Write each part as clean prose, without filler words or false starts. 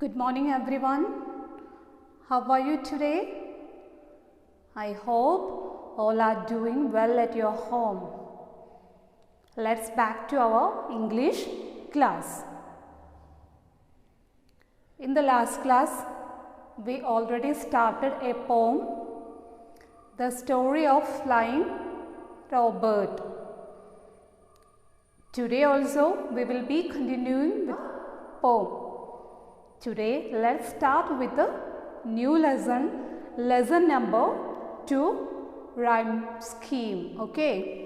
Good morning everyone. How are you today? I hope all are doing well at your home. Let's back to our English class. In the last class, we already started a poem, The Story of Flying Robert. Today also we will be continuing with poem. Today let's start with the new lesson, lesson number 2, rhyme scheme. Okay.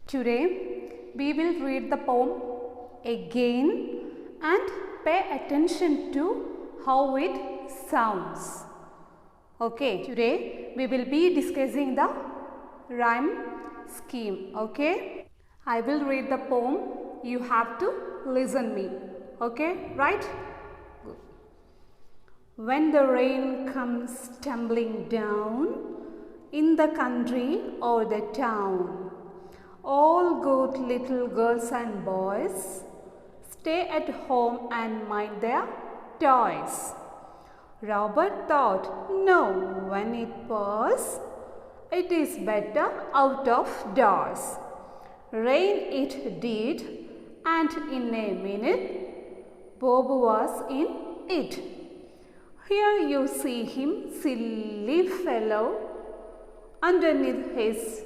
Today we will read the poem again and pay attention to how it sounds. Okay, today we will be discussing the rhyme scheme. Okay, I will read the poem. You have to listen me. Okay, right? Good. When the rain comes tumbling down in the country or the town, all good little girls and boys stay at home and mind their toys. Robert thought, no, when it pours, it is better out of doors. Rain it did, and in a minute, Bob was in it. Here you see him, silly fellow, underneath his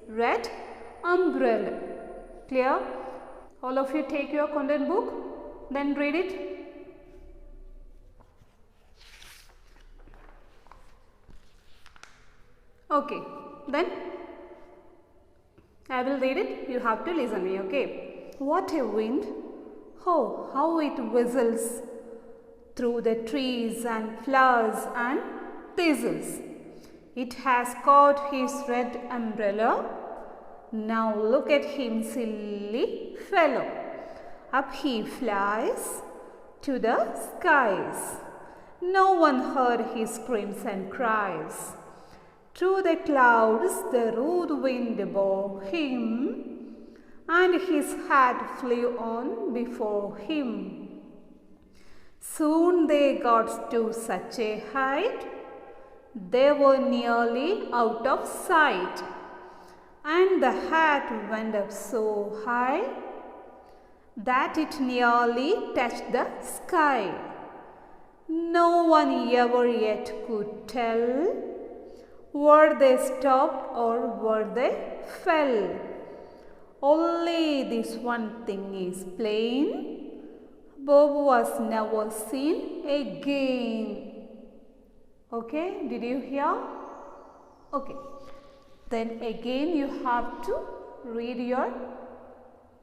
red umbrella. Clear? All of you take your content book, then read it. Okay, then I will read it. You have to listen me. Okay. What a wind! Oh, how it whistles through the trees and flowers and thistles. It has caught his red umbrella. Now look at him, silly fellow. Up he flies to the skies. No one heard his screams and cries. Through the clouds the rude wind bore him, and his hat flew on before him. Soon they got to such a height, they were nearly out of sight. And the hat went up so high that it nearly touched the sky. No one ever yet could tell were they stopped or were they fell. Only this one thing is plain: Bob was never seen again. Okay, did you hear? Okay. Then again you have to read your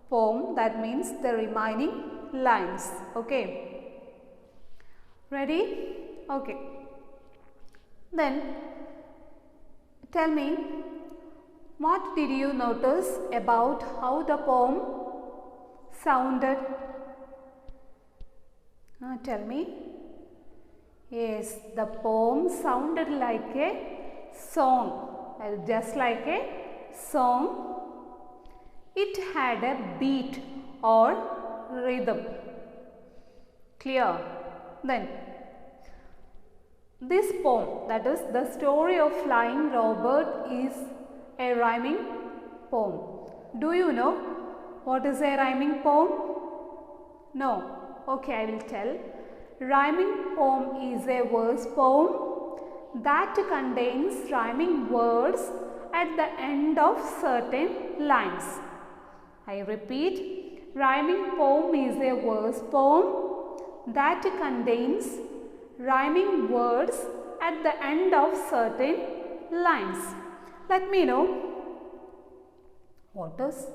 poem, that means the remaining lines. Okay. Ready? Okay. Then tell me, what did you notice about how the poem sounded? Tell me. Yes, the poem sounded like a song. Just like a song, it had a beat or rhythm. Clear? Then, this poem, that is The Story of Flying Robert, is a rhyming poem. Do you know what is a rhyming poem? No? Okay, I will tell. Rhyming poem is a verse poem that contains rhyming words at the end of certain lines. I repeat, rhyming poem is a verse poem that contains rhyming words at the end of certain lines. Let me know, what is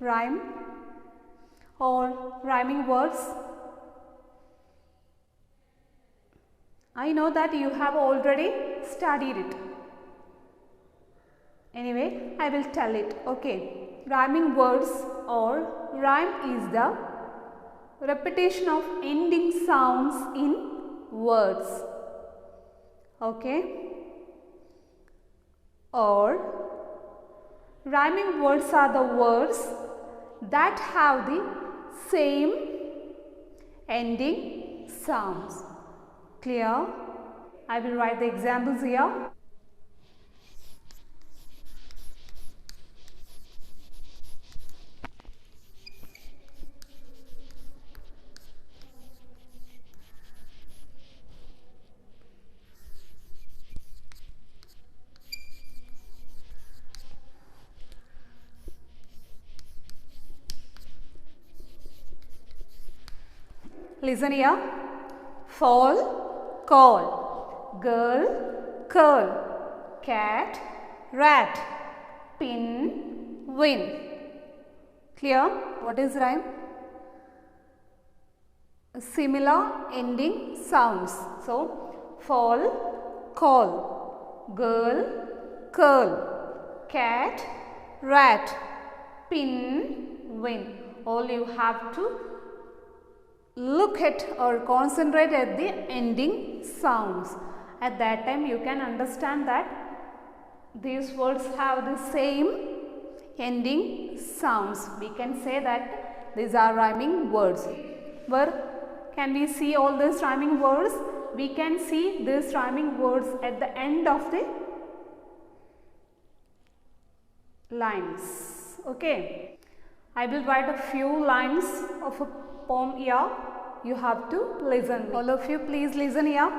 rhyme or rhyming words? I know that you have already studied it. Anyway, I will tell it. Okay. Rhyming words or rhyme is the repetition of ending sounds in words. Okay. Or rhyming words are the words that have the same ending sounds. Clear? I will write the examples here. Listen here. Fall, call, girl, curl, cat, rat, pin, win. Clear? What is rhyme? Similar ending sounds. So, fall, call, girl, curl, cat, rat, pin, win. All you have to look at or concentrate at the ending sounds. At that time you can understand that these words have the same ending sounds. We can say that these are rhyming words. Where can we see all these rhyming words? We can see these rhyming words at the end of the lines. Okay. I will write a few lines of a poem here. You have to listen. All of you please listen here.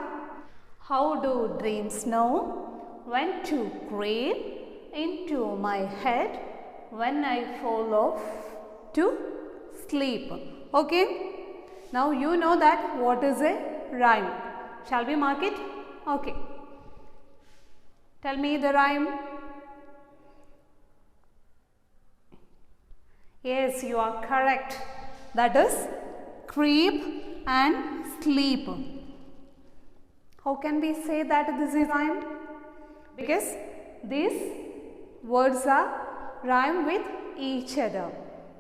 How do dreams know when to creep into my head when I fall off to sleep? Okay. Now you know that what is a rhyme. Shall we mark it? Okay. Tell me the rhyme. Yes, you are correct. That is creep and sleep. How can we say that this is rhyme? Because these words are rhyme with each other.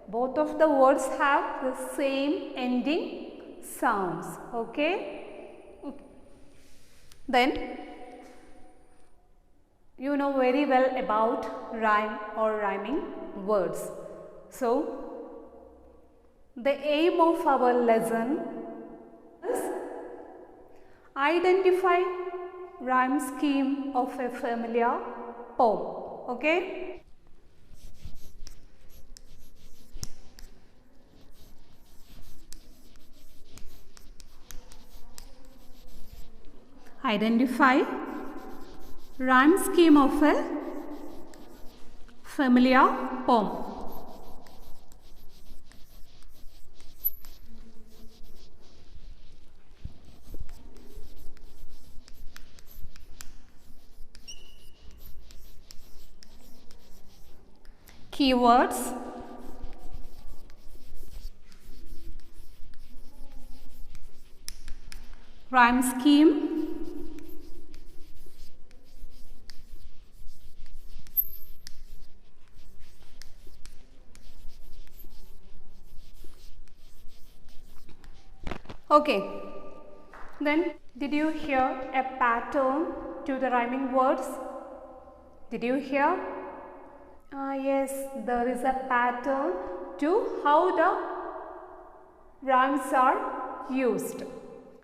Both of the words have the same ending sounds. Okay? Then you know very well about rhyme or rhyming words. So, the aim of our lesson is identify rhyme scheme of a familiar poem. Okay? Identify rhyme scheme of a familiar poem. Keywords, rhyme scheme, okay. Then did you hear a pattern to the rhyming words? Did you hear? Yes, there is a pattern to how the rhymes are used.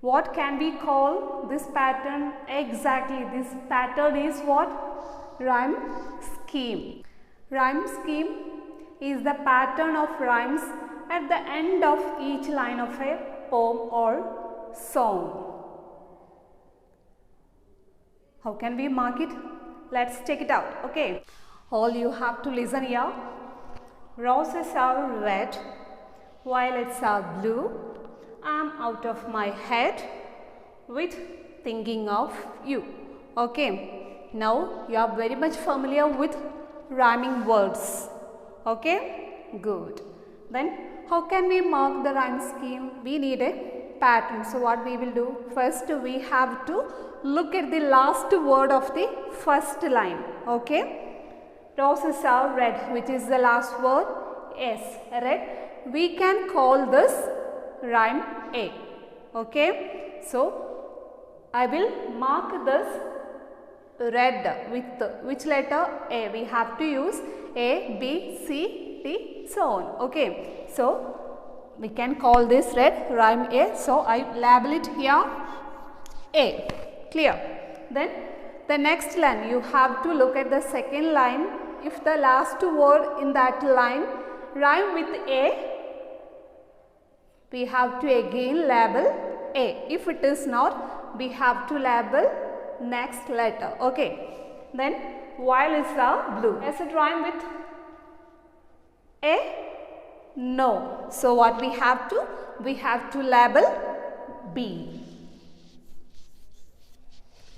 What can we call this pattern? Exactly, this pattern is what? Rhyme scheme. Rhyme scheme is the pattern of rhymes at the end of each line of a poem or song. How can we mark it? Let's check it out. Okay. All you have to listen here. Roses are red, violets are blue. I'm out of my head with thinking of you. Okay. Now you are very much familiar with rhyming words. Okay. Good. Then how can we mark the rhyme scheme? We need a pattern. So what we will do? First we have to look at the last word of the first line. Okay. Roses are red. Which is the last word? Yes, red. We can call this rhyme A. Okay. So, I will mark this red with which letter? A. We have to use A, B, C, D, so on. Okay. So, we can call this red rhyme A. So, I label it here A. Clear? Then the next line, you have to look at the second line. If the last word in that line rhyme with A, we have to again label A. If it is not, we have to label next letter. Okay. Then violet is blue. Does it rhyme with A? No. So what we have to? We have to label B.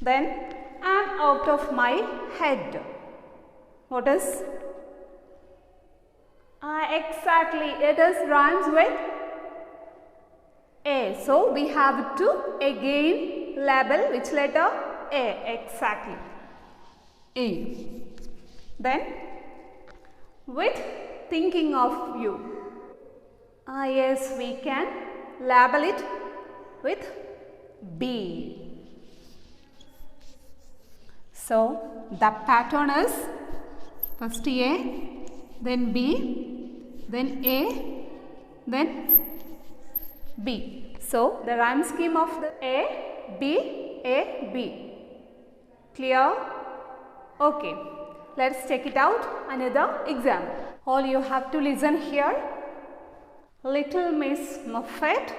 Then I am out of my head. What is? Exactly. It is rhymes with A. So we have to again label which letter? A. Exactly. A. Then with thinking of you. Yes, we can label it with B. So the pattern is first A, then B, then A, then B. So the rhyme scheme of the A, B. Clear? Okay. Let's check it out. Another example. All you have to listen here. Little Miss Muffet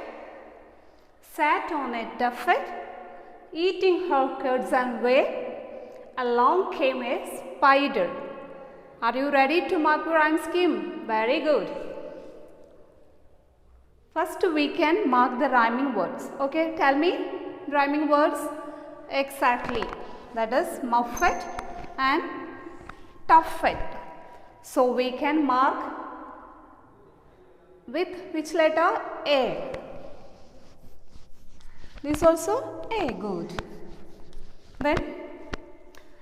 sat on a tuffet, eating her curds and whey. Along came a spider. Are you ready to mark the rhyme scheme? Very good. First we can mark the rhyming words. Okay, tell me rhyming words. Exactly. That is muffet and tuffet. So we can mark with which letter? A. This also A. Good. Then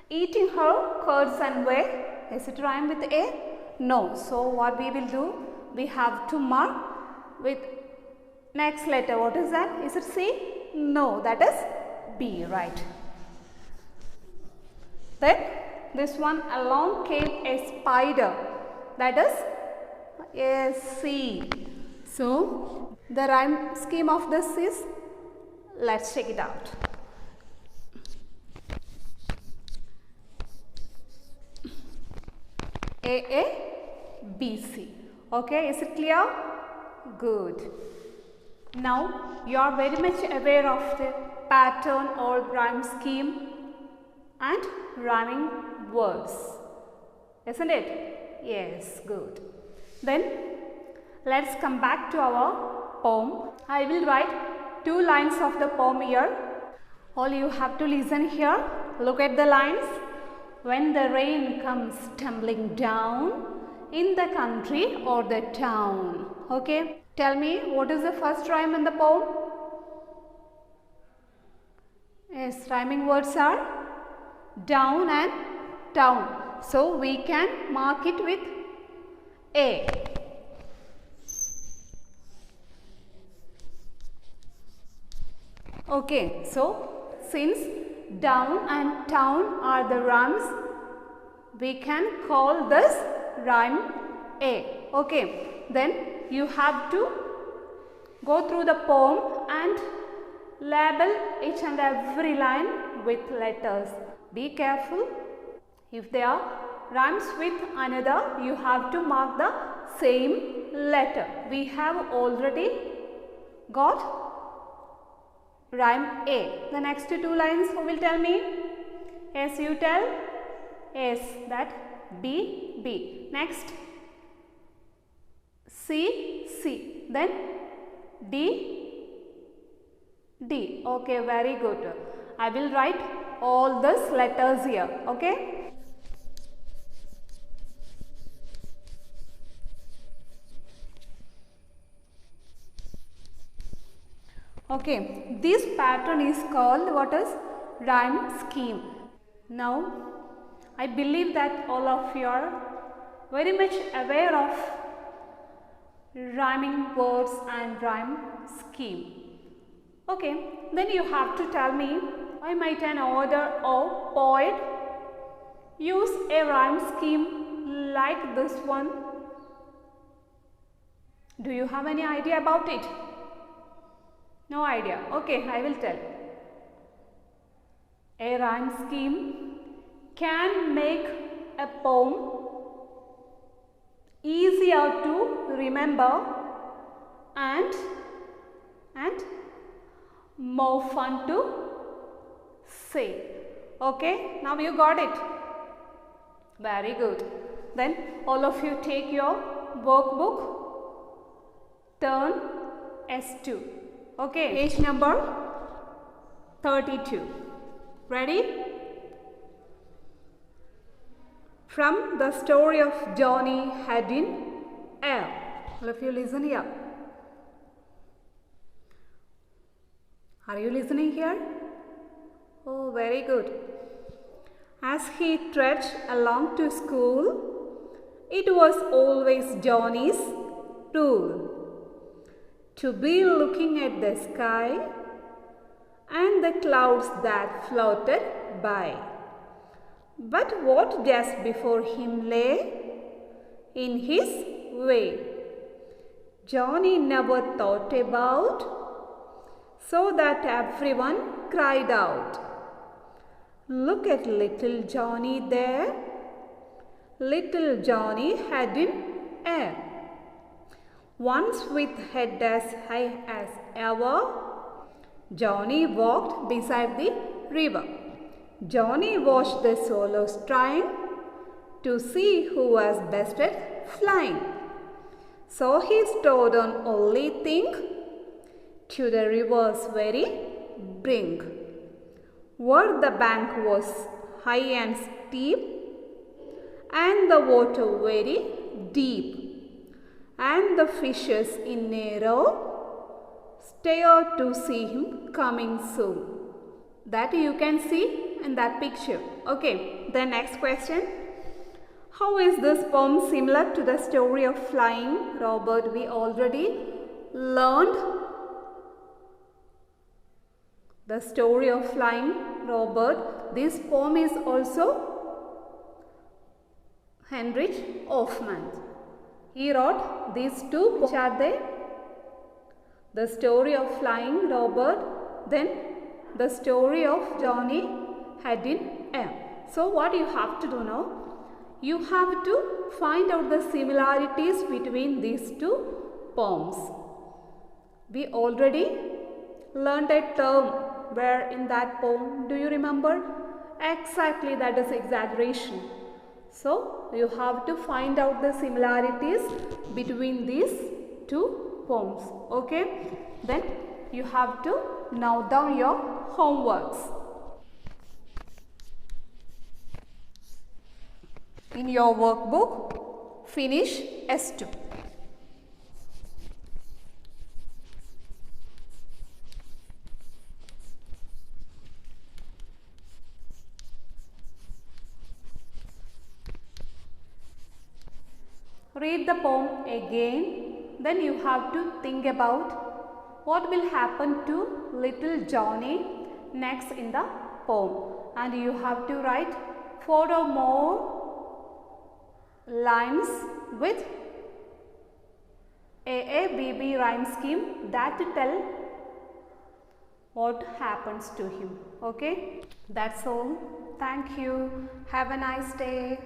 eating her curds and whey. Is it rhyme with A? No. So what we will do? We have to mark with next letter. What is that? Is it C? No. That is B. Right. Then this one, along came a spider. That is C. So the rhyme scheme of this is, let's check it out. A, B, C. Okay, is it clear? Good. Now you are very much aware of the pattern or rhyme scheme and rhyming words, isn't it? Yes, good. Then let's come back to our poem. I will write 2 lines of the poem here. All you have to listen here. Look at the lines. When the rain comes tumbling down in the country or the town. Okay, tell me what is the first rhyme in the poem? Yes, rhyming words are down and town. So we can mark it with A. Okay, so since down and town are the rhymes, we can call this rhyme A. Okay, then you have to go through the poem and label each and every line with letters. Be careful. If they are rhymes with another, you have to mark the same letter. We have already got rhyme A. The next 2 lines, who will tell me? Yes, you tell. Yes, that B, B. Next C, C. Then D, D. Okay, very good. I will write all these letters here. Okay. Okay, this pattern is called what is rhyme scheme. Now I believe that all of you are very much aware of rhyming words and rhyme scheme. Okay, then you have to tell me why might an author or poet use a rhyme scheme like this one? Do you have any idea about it? No idea. Okay, I will tell. A rhyme scheme can make a poem easier to remember and more fun to say. Okay, now you got it. Very good. Then all of you take your workbook, turn S2. Okay, page number 32. Ready? From the story of Johnny Haddon Air. All of you listen here. Are you listening here? Oh, very good. As he trudged along to school, it was always Johnny's rule to be looking at the sky and the clouds that floated by. But what just before him lay in his way, Johnny never thought about, so that everyone cried out, "Look at little Johnny there! Little Johnny Haddon Air!" Once with head as high as ever, Johnny walked beside the river. Johnny watched the swallows trying to see who was best at flying. So he stood on only think to the river's very brink, where the bank was high and steep, and the water very deep, and the fishes in narrow stared to see him coming soon. That you can see in that picture. Okay, the next question. How is this poem similar to the story of Flying Robert? We already learned the story of Flying Robert. This poem is also Heinrich Hoffmann. He wrote these two. Which are they? The story of Flying Robert, then the story of Johnny Haddon Air. So what you have to do now? You have to find out the similarities between these two poems. We already learned a term where in that poem, do you remember? Exactly, that is exaggeration. So you have to find out the similarities between these two poems. Okay, then you have to note down your homeworks. In your workbook, finish S2. Read the poem again, then you have to think about what will happen to little Johnny next in the poem, and you have to write 4 or more lines with AABB rhyme scheme that tell what happens to him. Okay, that's all. Thank you. Have a nice day.